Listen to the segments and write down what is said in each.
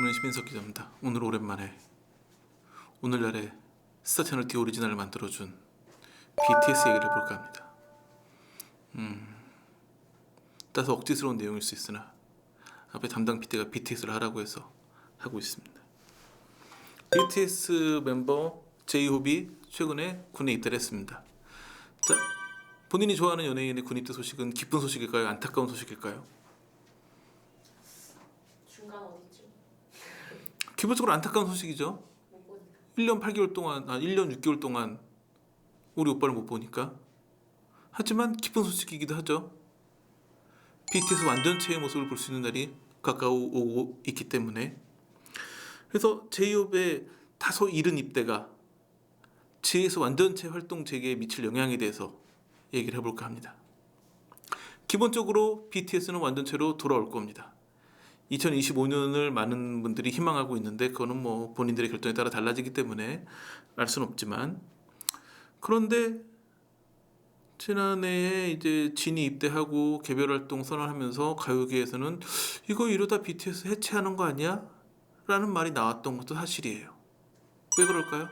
김은 시민석 기자입니다. 오늘 오랜만에 오늘날의 스타채널 D 오리지널을 만들어준 BTS 얘기를 해볼까 합니다. 따서 억지스러운 내용일 수 있으나 앞에 담당 PD가 BTS를 하라고 해서 하고 있습니다. BTS 멤버 제이홉이 최근에 군에 입대를 했습니다. 자, 본인이 좋아하는 연예인의 군 입대 소식은 기쁜 소식일까요? 안타까운 소식일까요? 중간 어디쯤? 기본적으로 안타까운 소식이죠. 못 보니까. 1년 8개월 동안, 1년 6개월 동안 우리 오빠를 못 보니까. 하지만 기쁜 소식이기도 하죠. BTS 완전체의 모습을 볼 수 있는 날이 가까워오고 있기 때문에. 그래서 제이홉의 다소 이른 입대가 제에서 완전체 활동 재개에 미칠 영향에 대해서 얘기를 해볼까 합니다. 기본적으로 BTS는 완전체로 돌아올 겁니다. 2025년을 많은 분들이 희망하고 있는데 그거는 뭐 본인들의 결정에 따라 달라지기 때문에 알 수는 없지만, 그런데 지난해에 이제 진이 입대하고 개별 활동 선언하면서 가요계에서는 이거 이러다 BTS 해체하는 거 아니야? 라는 말이 나왔던 것도 사실이에요. 왜 그럴까요?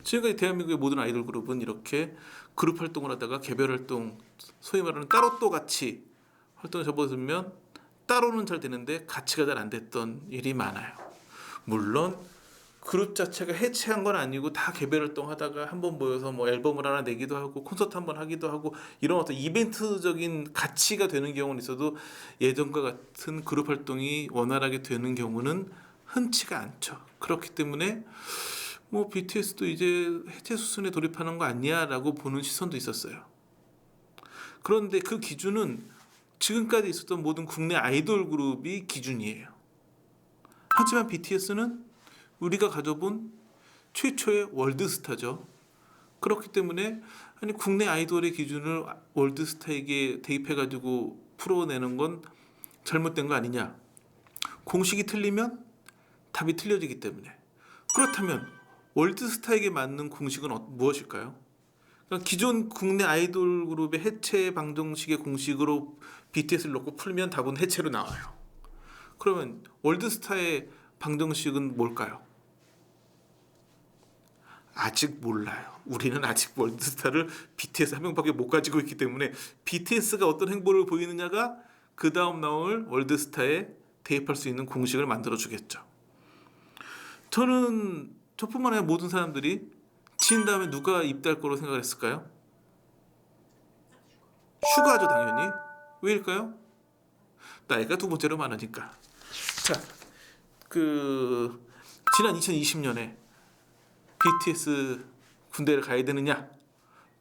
지금까지 대한민국의 모든 아이돌 그룹은 이렇게 그룹 활동을 하다가 개별 활동, 소위 말하는 따로 또 같이 활동에 접어들면 따로는 잘 되는데 같이가 잘 안 됐던 일이 많아요. 물론 그룹 자체가 해체한 건 아니고 다 개별 활동하다가 한번 모여서 뭐 앨범을 하나 내기도 하고 콘서트 한번 하기도 하고 이런 어떤 이벤트적인 가치가 되는 경우는 있어도 예전과 같은 그룹 활동이 원활하게 되는 경우는 흔치가 않죠. 그렇기 때문에 뭐 BTS도 이제 해체 수순에 돌입하는 거 아니야라고 보는 시선도 있었어요. 그런데 그 기준은 지금까지 있었던 모든 국내 아이돌 그룹이 기준이에요. 하지만 BTS는 우리가 가져본 최초의 월드스타죠. 그렇기 때문에 아니 국내 아이돌의 기준을 월드스타에게 대입해가지고 풀어내는 건 잘못된 거 아니냐. 공식이 틀리면 답이 틀려지기 때문에. 그렇다면 월드스타에게 맞는 공식은 무엇일까요? 그러니까 기존 국내 아이돌 그룹의 해체 방정식의 공식으로 BTS를 넣고 풀면 답은 해체로 나와요. 그러면 월드스타의 방정식은 뭘까요? 아직 몰라요. 우리는 아직 월드스타를 BTS 한 명밖에 못 가지고 있기 때문에 BTS가 어떤 행보를 보이느냐가 그 다음 나올 월드스타에 대입할 수 있는 공식을 만들어 주겠죠. 저뿐만 아니라 모든 사람들이 진 다음에 누가 입대할 거로 생각을 했을까요? 슈가죠, 당연히. 왜일까요? 나이가 두 번째로 많으니까. 자, 지난 2020년에 BTS 군대를 가야 되느냐,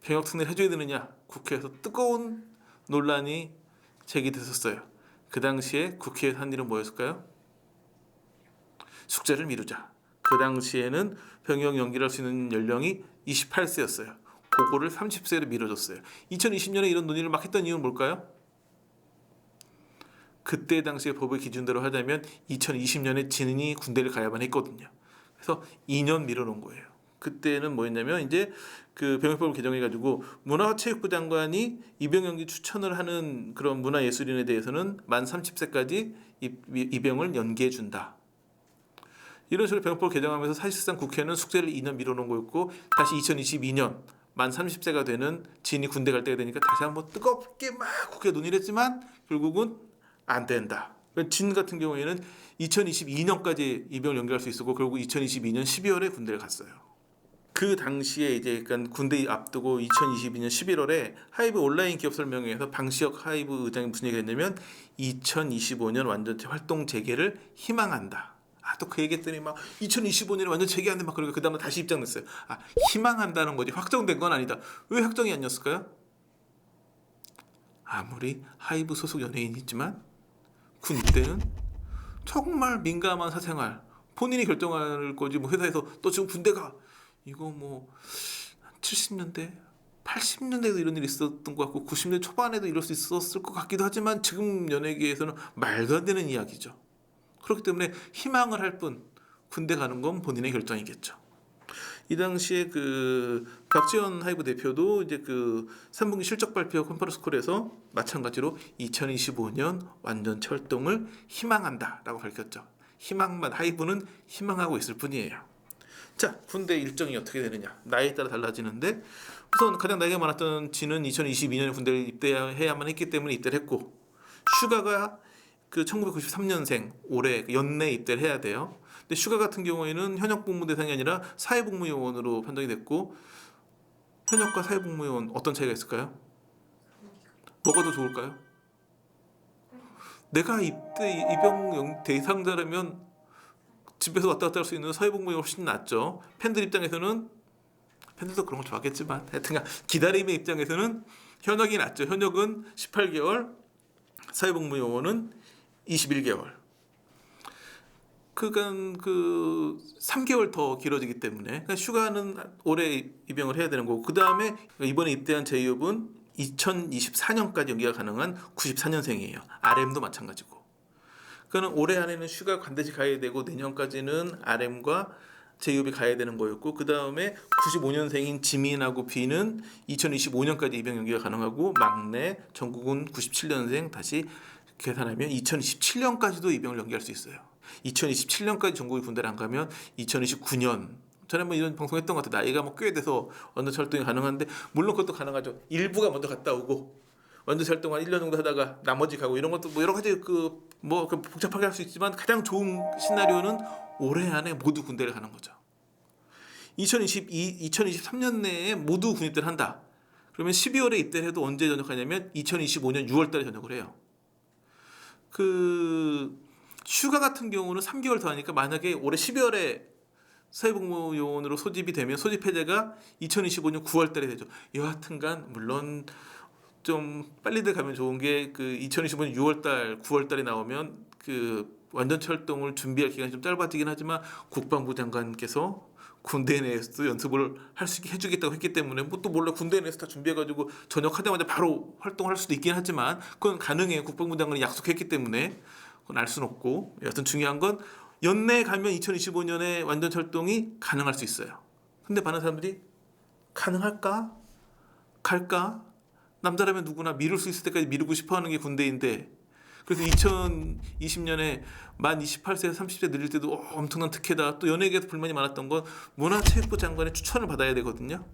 병역 특례를 해줘야 되느냐, 국회에서 뜨거운 논란이 제기됐었어요. 그 당시에 국회에서 한 일은 뭐였을까요? 숙제를 미루자. 그 당시에는 병역 연기를 할 수 있는 연령이 28세였어요. 그거를 30세로 미뤄줬어요. 2020년에 이런 논의를 막 했던 이유는 뭘까요? 그때 당시의 법의 기준대로 하자면 2020년에 진인이 군대를 가야만 했거든요. 그래서 2년 미뤄놓은 거예요. 그때는 뭐였냐면 이제 그 병역법을 개정해가지고 문화체육부 장관이 입영 연기 추천을 하는 그런 문화예술인에 대해서는 만 30세까지 입영을 연기해준다. 이런 식으로 병역법을 개정하면서 사실상 국회는 숙제를 2년 미뤄놓은 거였고, 다시 2022년 만 30세가 되는 진이 군대 갈 때가 되니까 다시 한번 뜨겁게 막 국회에 논의를 했지만 결국은 안 된다. 진 같은 경우에는 2022년까지 입영을 연기할 수 있었고 결국 2022년 12월에 군대를 갔어요. 그 당시에 이제 약간 군대 앞두고 2022년 11월에 하이브 온라인 기업 설명회에서 방시혁 하이브 의장이 무슨 얘기를 했냐면 2025년 완전체 활동 재개를 희망한다. 또 그 얘기했더니 막 2025년에 완전 재개한대 막 그러고 그 다음에 다시 입장 냈어요. 희망한다는 거지 확정된 건 아니다. 왜 확정이 아니었을까요? 아무리 하이브 소속 연예인이지만 군대는 정말 민감한 사생활, 본인이 결정할 거지. 뭐 회사에서 너 지금 군대 가, 이거 뭐 70년대 80년대에도 이런 일이 있었던 것 같고 90년대 초반에도 이럴 수 있었을 것 같기도 하지만 지금 연예계에서는 말도 안 되는 이야기죠. 그렇기 때문에 희망을 할 뿐 군대 가는 건 본인의 결정이겠죠. 이 당시에 그 박지원 하이브 대표도 이제 그 3분기 실적 발표 컨퍼런스 콜에서 마찬가지로 2025년 완전 철동을 희망한다라고 밝혔죠. 희망만, 하이브는 희망하고 있을 뿐이에요. 자, 군대 일정이 어떻게 되느냐? 나이에 따라 달라지는데 우선 가장 나이가 많았던 진은 2022년에 군대를 입대해야만 했기 때문에 입대를 했고, 슈가가 그 1993년생 올해 연내 입대를 해야 돼요. 근데 슈가 같은 경우에는 현역 복무 대상이 아니라 사회복무요원으로 판정이 됐고, 현역과 사회복무요원 어떤 차이가 있을까요? 뭐가 더 좋을까요? 내가 입영 대상자라면 집에서 왔다 갔다 할 수 있는 사회복무요원 훨씬 낫죠. 팬들 입장에서는, 팬들도 그런 걸 좋아하겠지만 하여튼 기다림의 입장에서는 현역이 낫죠. 현역은 18개월, 사회복무요원은 21개월. 그간 그 3개월 더 길어지기 때문에, 그러니까 슈가는 올해 입영을 해야 되는 거고, 그 다음에 이번에 입대한 제이홉은 2024년까지 연기가 가능한 94년생이에요. RM도 마찬가지고. 그러니까 올해 안에는 슈가 반드시 가야 되고 내년까지는 RM과 제이홉이 가야 되는 거였고, 그 다음에 95년생인 지민하고 비는 2025년까지 입영 연기가 가능하고, 막내 정국은 97년생 다시 계산하면 2027년까지도 입영을 연기할 수 있어요. 2027년까지 정국이 군대를 안 가면 2029년, 전에 뭐 이런 방송했던 것 같아요. 나이가 뭐 꽤 돼서 완전 철동이 가능한데, 물론 그것도 가능하죠. 일부가 먼저 갔다 오고 완전 철동 한 1년 정도 하다가 나머지 가고, 이런 것도 뭐 여러 가지 뭐 복잡하게 할 수 있지만 가장 좋은 시나리오는 올해 안에 모두 군대를 가는 거죠. 2023년 내에 모두 군입대를 한다. 그러면 12월에 입대를 해도 언제 전역하냐면 2025년 6월달에 전역을 해요. 그 슈가 같은 경우는 3개월 더 하니까, 만약에 올해 12월에 사회복무요원으로 소집이 되면 소집 해제가 2025년 9월달에 되죠. 여하튼간 물론 좀 빨리들 가면 좋은 게, 그 2025년 6월달, 9월달에 나오면 그 완전 철동을 준비할 기간이 좀 짧아지긴 하지만 국방부 장관께서 군대 내에서도 연습을 할 수 있게 해주겠다고 했기 때문에, 뭐 또 몰라 군대 내에서 다 준비해가지고 전역하자마자 바로 활동할 수도 있긴 하지만 그건 가능해요. 국방부 장관이 약속했기 때문에 그건 알 수는 없고, 여하튼 중요한 건 연내에 가면 2025년에 완전 철동이 가능할 수 있어요. 근데 많은 사람들이 가능할까? 갈까? 남자라면 누구나 미룰 수 있을 때까지 미루고 싶어하는 게 군대인데, 그래서 2020년에 만 28세에서 30세 늘릴 때도 엄청난 특혜다. 또 연예계에서 불만이 많았던 건 문화체육부 장관의 추천을 받아야 되거든요.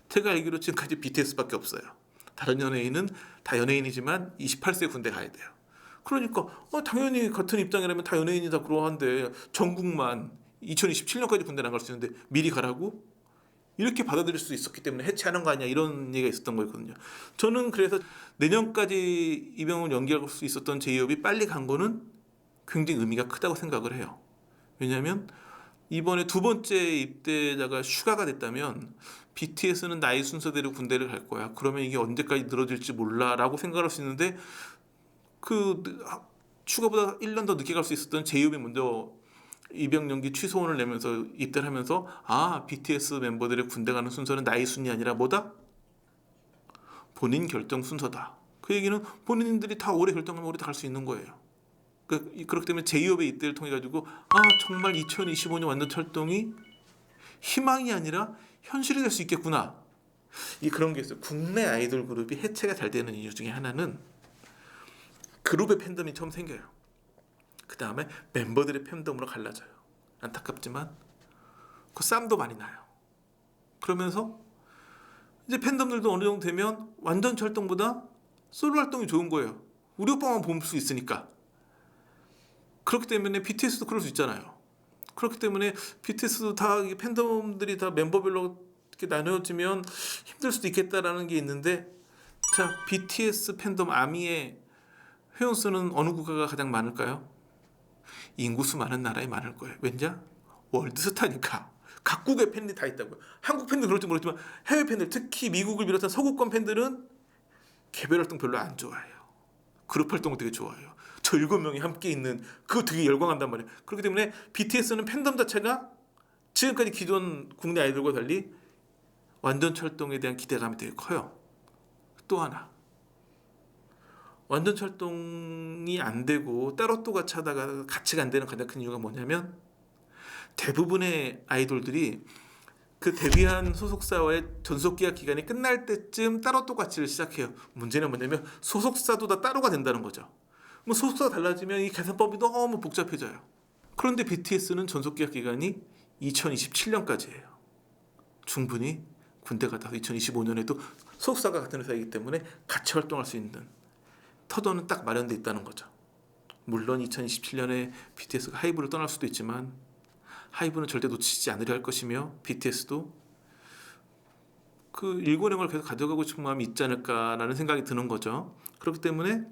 제가 알기로 지금까지 BTS밖에 없어요. 다른 연예인은 다 연예인이지만 28세 군대 가야 돼요. 그러니까 당연히 같은 입장이라면 다 연예인이 다 그러한데 전국만 2027년까지 군대 나갈 수 있는데 미리 가라고? 이렇게 받아들일 수 있었기 때문에 해체하는 거 아니야, 이런 얘기가 있었던 거였거든요. 저는 그래서 내년까지 입영을 연기할 수 있었던 제이홉이 빨리 간 거는 굉장히 의미가 크다고 생각을 해요. 왜냐하면 이번에 두 번째 입대자가 슈가가 됐다면 BTS는 나이 순서대로 군대를 갈 거야. 그러면 이게 언제까지 늘어질지 몰라라고 생각할 수 있는데, 그 슈가보다 1년 더 늦게 갈 수 있었던 제이홉이 먼저 입영 연기 취소원을 내면서 입대를 하면서, BTS 멤버들의 군대 가는 순서는 나이 순이 아니라 뭐다? 본인 결정 순서다. 그 얘기는 본인들이 다 올해 결정하면 올해 다 갈 수 있는 거예요. 그렇기 때문에 제이홉의 입대를 통해 가지고 정말 2025년 완전 철동이 희망이 아니라 현실이 될 수 있겠구나. 그런 게 있어요. 국내 아이돌 그룹이 해체가 잘 되는 이유 중에 하나는 그룹의 팬덤이 처음 생겨요. 그 다음에 멤버들의 팬덤으로 갈라져요. 안타깝지만 그 쌈도 많이 나요. 그러면서 이제 팬덤들도 어느 정도 되면 완전 철동보다 솔로 활동이 좋은 거예요. 우리 오빠만 볼 수 있으니까. 그렇기 때문에 BTS도 그럴 수 있잖아요. 그렇기 때문에 BTS도 다 팬덤들이 다 멤버별로 이렇게 나누어지면 힘들 수도 있겠다라는 게 있는데, 자, BTS 팬덤 아미의 회원수는 어느 국가가 가장 많을까요? 인구수 많은 나라에 많을 거예요. 왜냐? 월드스타니까. 각국의 팬들이 다 있다고요. 한국 팬들 그럴지 모르지만 해외 팬들, 특히 미국을 비롯한 서구권 팬들은 개별 활동 별로 안 좋아해요. 그룹 활동을 되게 좋아해요. 저 7명이 함께 있는 그거 되게 열광한단 말이에요. 그렇기 때문에 BTS는 팬덤 자체가 지금까지 기존 국내 아이돌과 달리 완전 철동에 대한 기대감이 되게 커요. 또 하나, 완전 철동이 안 되고 따로 또 같이 하다가 같이가 안 되는 가장 큰 이유가 뭐냐면, 대부분의 아이돌들이 그 데뷔한 소속사와의 전속계약 기간이 끝날 때쯤 따로 또 가치를 시작해요. 문제는 뭐냐면 소속사도 다 따로가 된다는 거죠. 뭐 소속사가 달라지면 이 계산법이 너무 복잡해져요. 그런데 BTS는 전속계약 기간이 2027년까지예요. 충분히 군대 갔다서 2025년에도 소속사가 같은 회사이기 때문에 같이 활동할 수 있는 터전은 딱 마련돼 있다는 거죠. 물론 2027년에 BTS가 하이브를 떠날 수도 있지만 하이브는 절대 놓치지 않으려 할 것이며 BTS도 그 일관형을 계속 가져가고 싶은 마음이 있지 않을까라는 생각이 드는 거죠. 그렇기 때문에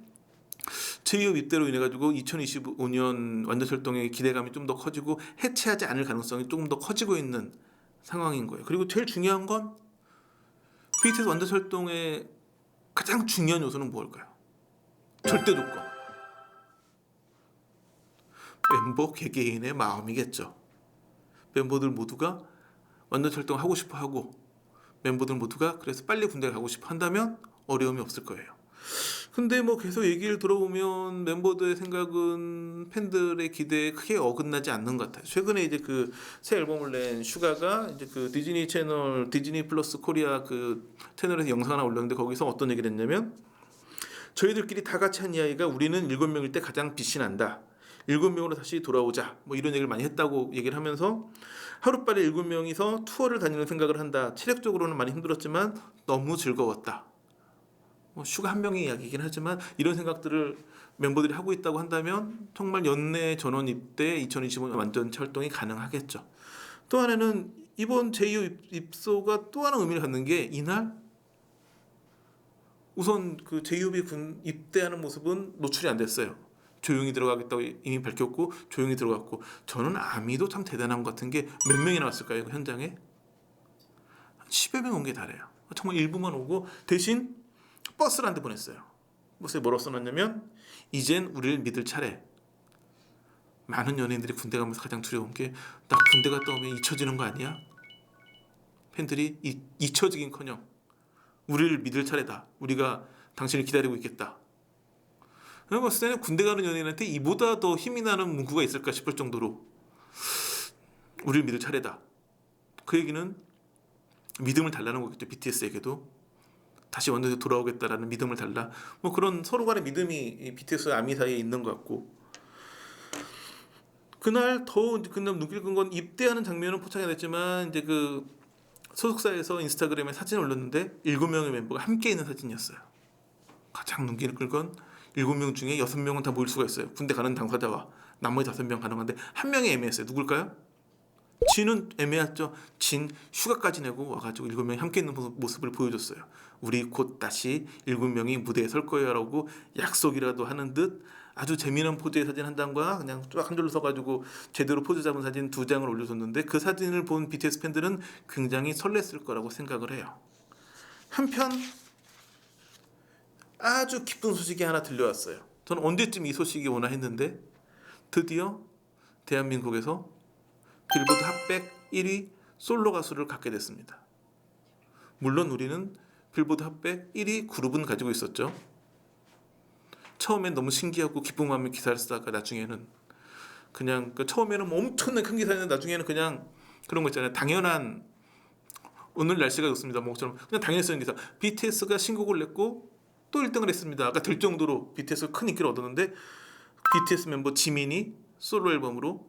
제이홉 입대로 인해 가지고 2025년 완전 철동의 기대감이 좀 더 커지고 해체하지 않을 가능성이 조금 더 커지고 있는 상황인 거예요. 그리고 제일 중요한 건 BTS 완전 철동의 가장 중요한 요소는 무엇일까요? 절대 조건. 멤버 개개인의 마음이겠죠. 멤버들 모두가 완전 철동하고 싶어 하고 멤버들 모두가 그래서 빨리 군대를 가고 싶어 한다면 어려움이 없을 거예요. 근데 뭐 계속 얘기를 들어보면 멤버들의 생각은 팬들의 기대에 크게 어긋나지 않는 것 같아요. 최근에 이제 그 새 앨범을 낸 슈가가 이제 그 디즈니 채널 디즈니 플러스 코리아 그 채널에서 영상 하나 올렸는데 거기서 어떤 얘기를 했냐면 저희들끼리 다 같이 한 이야기가 우리는 7명일 때 가장 빛이 난다. 7명으로 다시 돌아오자. 뭐 이런 얘기를 많이 했다고 얘기를 하면서 하루빨리 7명이서 투어를 다니는 생각을 한다. 체력적으로는 많이 힘들었지만 너무 즐거웠다. 뭐 슈가 한 명의 이야기이긴 하지만 이런 생각들을 멤버들이 하고 있다고 한다면 정말 연내 전원 입대 2025년 완전체 활동이 가능하겠죠. 또 하나는 이번 제이홉 입소가 또 하나 의미를 갖는 게 이날 우선 그 제이홉이 군 입대하는 모습은 노출이 안 됐어요. 조용히 들어가겠다고 이미 밝혔고 조용히 들어갔고 저는 아미도 참 대단한 것 같은 게 몇 명이나 왔을까요? 그 현장에 10여 명 온 게 다래요. 정말 일부만 오고 대신 버스를 한 대 보냈어요. 버스에 뭐라고 써놨냐면 이젠 우리를 믿을 차례. 많은 연예인들이 군대 가면서 가장 두려운 게 나 군대 갔다 오면 잊혀지는 거 아니야? 팬들이 잊혀지긴커녕 우리를 믿을 차례다. 우리가 당신을 기다리고 있겠다. 내가 봤을 때는 군대 가는 연예인한테 이보다 더 힘이 나는 문구가 있을까 싶을 정도로 우리를 믿을 차례다. 그 얘기는 믿음을 달라는 거겠죠. BTS에게도 다시 완전히 돌아오겠다라는 믿음을 달라. 뭐 그런 서로 간의 믿음이 BTS와 아미 사이에 있는 것 같고 그날 눈길 끈 건 입대하는 장면은 포착이 됐지만 이제 그 소속사에서 인스타그램에 사진을 올렸는데 7명의 멤버가 함께 있는 사진이었어요. 가장 눈길을 끌건 7명 중에 6명은 다 모일 수가 있어요. 군대 가는 당사자와 나머지 5명 가능한데 한 명이 애매했어요. 누굴까요? 진은 애매했죠. 진 휴가까지 내고 와가지고 7명이 함께 있는 모습을 보여줬어요. 우리 곧 다시 7명이 무대에 설 거예요 라고 약속이라도 하는 듯 아주 재미난 포즈의 사진 한 장과 그냥 쫙 한 줄로 서가지고 제대로 포즈 잡은 사진 2장을 올려줬는데 그 사진을 본 BTS 팬들은 굉장히 설렜을 거라고 생각을 해요. 한편 아주 기쁜 소식이 하나 들려왔어요. 저는 언제쯤 이 소식이 오나 했는데 드디어 대한민국에서 빌보드 핫백 1위 솔로 가수를 갖게 됐습니다. 물론 우리는 빌보드 핫백 1위 그룹은 가지고 있었죠. 처음엔 너무 신기하고 기쁜 마음에 기사를 쓰다가 나중에는 그냥 처음에는 엄청난 큰 기사였는데 나중에는 그냥 그런 거 있잖아요. 당연한 오늘 날씨가 좋습니다. 뭐처럼 그냥 당연히 쓰는 기사. BTS가 신곡을 냈고 또 1등을 했습니다. 아까 될 정도로 BTS가 큰 인기를 얻었는데 BTS 멤버 지민이 솔로 앨범으로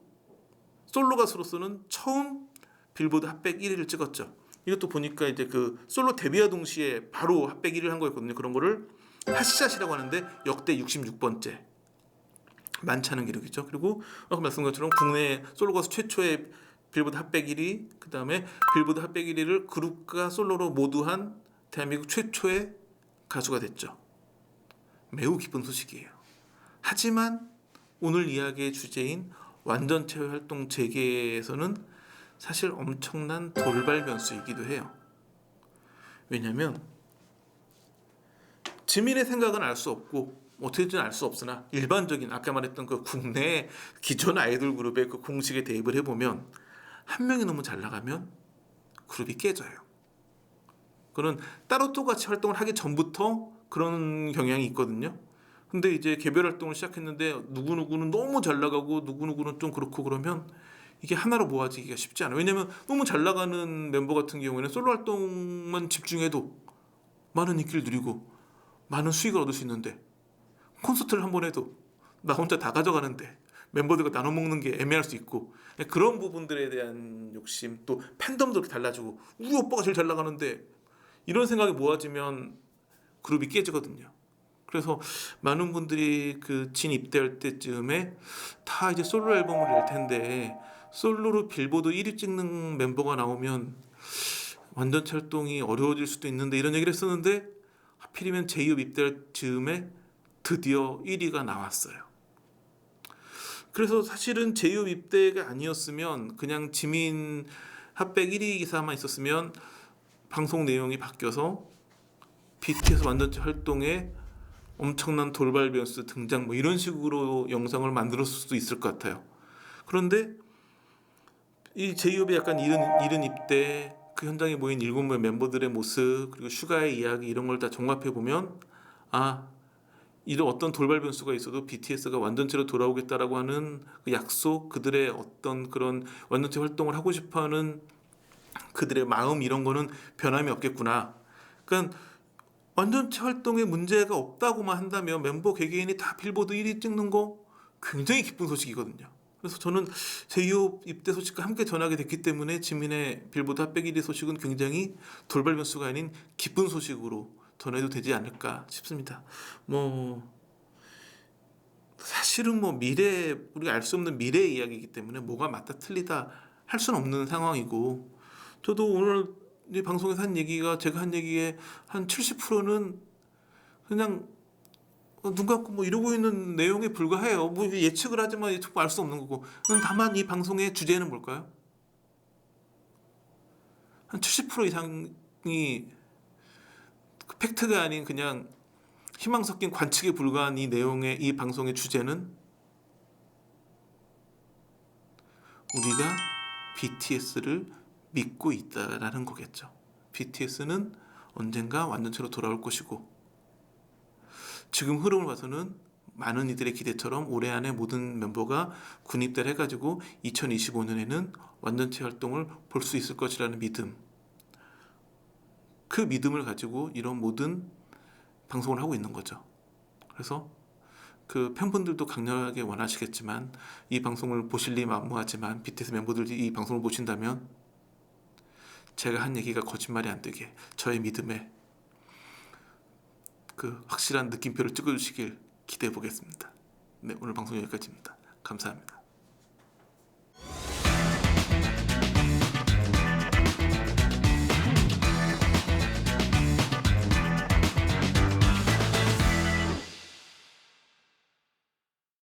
솔로 가수로서는 처음 빌보드 핫백 1위를 찍었죠. 이것도 보니까 이제 그 솔로 데뷔와 동시에 바로 핫백 1위를 한 거였거든요. 그런 거를 핫샷이라고 하는데 역대 66번째 많지 않은 기록이죠. 그리고 아까 말씀드린 것처럼 국내 솔로 가수 최초의 빌보드 핫백 1위, 그 다음에 빌보드 핫백 1위를 그룹과 솔로로 모두 한 대한민국 최초의 가수가 됐죠. 매우 기쁜 소식이에요. 하지만 오늘 이야기의 주제인 완전체 활동 재개에서는 사실 엄청난 돌발 변수이기도 해요. 왜냐하면 지민의 생각은 알 수 없고 어떻게든 알 수 없으나 일반적인 아까 말했던 그 국내 기존 아이돌 그룹의 그 공식에 대입을 해보면 한 명이 너무 잘 나가면 그룹이 깨져요. 그는 따로 또 같이 활동을 하기 전부터 그런 경향이 있거든요. 근데 이제 개별 활동을 시작했는데 누구누구는 너무 잘 나가고 누구누구는 좀 그렇고 그러면 이게 하나로 모아지기가 쉽지 않아요. 왜냐면 너무 잘 나가는 멤버 같은 경우에는 솔로 활동만 집중해도 많은 인기를 누리고 많은 수익을 얻을 수 있는데, 콘서트를 한 번 해도 나 혼자 다 가져가는데 멤버들과 나눠 먹는 게 애매할 수 있고, 그런 부분들에 대한 욕심, 또 팬덤도 이렇게 달라지고 우리 오빠가 제일 잘 나가는데, 이런 생각이 모아지면 그룹이 깨지거든요. 그래서 많은 분들이 그 진 입대할 때쯤에 다 이제 솔로 앨범을 낼 텐데, 솔로로 빌보드 1위 찍는 멤버가 나오면 완전체 활동이 어려워질 수도 있는데, 이런 얘기를 했었는데 하필이면 제이홉 입대할 즈음에 드디어 1위가 나왔어요. 그래서 사실은 제이홉 입대가 아니었으면, 그냥 지민 핫백 1위 기사만 있었으면 방송 내용이 바뀌어서 BTS 완전체 활동에 엄청난 돌발 변수 등장 뭐 이런 식으로 영상을 만들었을 수도 있을 것 같아요. 그런데 이 제이홉의 약간 이른 입대, 그 현장에 모인 7명 멤버들의 모습, 그리고 슈가의 이야기, 이런 걸 다 종합해 보면, 아, 이런 어떤 돌발 변수가 있어도 BTS가 완전체로 돌아오겠다라고 하는 그 약속, 그들의 어떤 그런 완전체 활동을 하고 싶어하는 그들의 마음, 이런 거는 변함이 없겠구나. 그러니까 완전체 활동에 문제가 없다고만 한다면 멤버 개개인이 다 빌보드 1위 찍는 거 굉장히 기쁜 소식이거든요. 그래서 저는 제이홉 입대 소식과 함께 전하게 됐기 때문에 지민의 빌보드 핫백 1위 소식은 굉장히 돌발 변수가 아닌 기쁜 소식으로 전해도 되지 않을까 싶습니다. 뭐 사실은 뭐 미래, 우리가 알 수 없는 미래의 이야기이기 때문에 뭐가 맞다 틀리다 할 수는 없는 상황이고, 저도 오늘 이 방송에서 한 얘기가, 제가 한 얘기의 한 70%는 그냥 눈 감고 뭐 이러고 있는 내용에 불과해요. 뭐 예측을 하지만 알 수 없는 거고. 다만 이 방송의 주제는 뭘까요? 한 70% 이상이 그 팩트가 아닌 그냥 희망 섞인 관측에 불과한 이 내용의, 이 방송의 주제는 우리가 BTS를 믿고 있다라는 거겠죠. BTS는 언젠가 완전체로 돌아올 것이고, 지금 흐름을 봐서는 많은 이들의 기대처럼 올해 안에 모든 멤버가 군입대를 해가지고 2025년에는 완전체 활동을 볼 수 있을 것이라는 믿음, 그 믿음을 가지고 이런 모든 방송을 하고 있는 거죠. 그래서 그 팬분들도 강렬하게 원하시겠지만, 이 방송을 보실 리 만무하지만 BTS 멤버들이 이 방송을 보신다면 제가 한 얘기가 거짓말이 안 되게 저의 믿음에 그 확실한 느낌표를 찍어주시길 기대해 보겠습니다. 네, 오늘 방송 여기까지입니다. 감사합니다.